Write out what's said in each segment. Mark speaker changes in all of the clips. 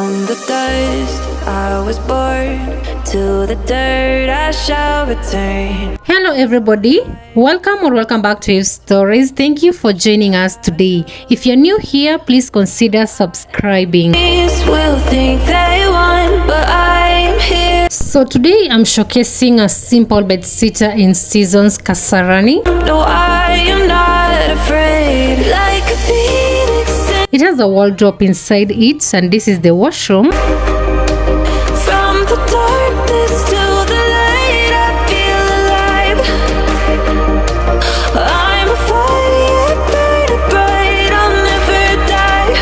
Speaker 1: From the dust I was born, to the dirt I shall return.
Speaker 2: Hello everybody, welcome back to Eve Stories. Thank you for joining us today. If you're new here, please consider subscribing.
Speaker 1: Will think they won, but I'm here.
Speaker 2: So today I'm showcasing a simple bedsitter in Seasons Kasarani.
Speaker 1: No, I am not afraid. Like a phoenix.
Speaker 2: It has a wardrobe inside it, and this is the washroom.
Speaker 1: From the darkness to the light, I feel alive. I'm a fire burning bright, I'll never die.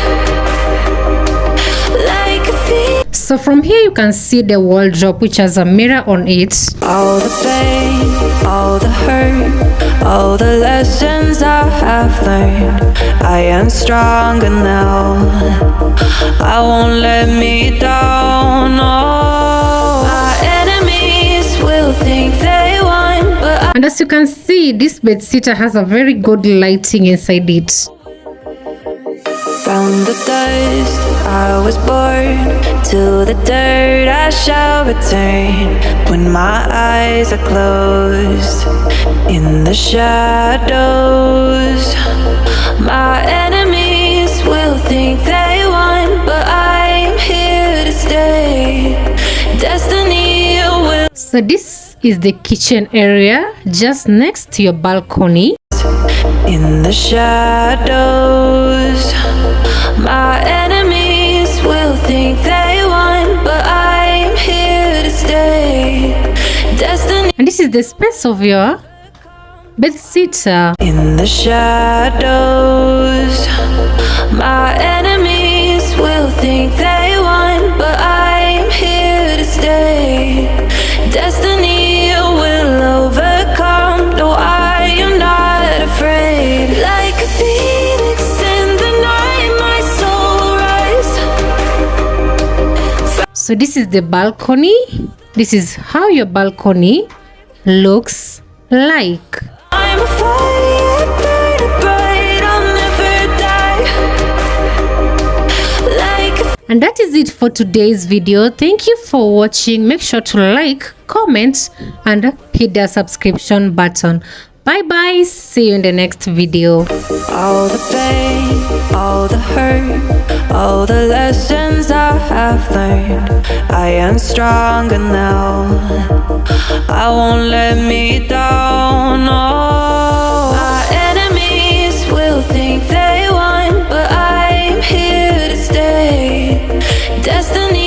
Speaker 1: Like a phoenix.
Speaker 2: So from here you can see the wardrobe, which has a mirror on it.
Speaker 1: All the pain, all the hurt, all the lessons I have learned. I am stronger now, I won't let me down. Oh, my enemies will think they won, but
Speaker 2: And as you can see, this bedsitter has a very good lighting inside it.
Speaker 1: from the dust I was born, to the dirt I shall return. When my eyes are closed in the shadows, my enemies will think they won, but I'm here to stay. Destiny will.
Speaker 2: So this is the kitchen area just next to your balcony.
Speaker 1: In the shadows, my enemies will think they won, but I'm here to stay. Destiny.
Speaker 2: And this is the space of your bedsitter.
Speaker 1: In the shadows, my enemies will think they won, but I'm here to stay. Destiny will overcome. No, I am not afraid. Like a phoenix in the night, my soul rise.
Speaker 2: So this is the balcony. This is how your balcony looks like.
Speaker 1: I'm a fire burning bright, I'll never die. Like a
Speaker 2: And that is it for today's video. Thank you for watching. Make sure to like, comment, and hit the subscription button. Bye bye. See you in the next video.
Speaker 1: all the pain, all the hurt, all the lessons I have learned. I am stronger now, I won't let me down. Oh, my enemies will think they won, but I'm here to stay. Destiny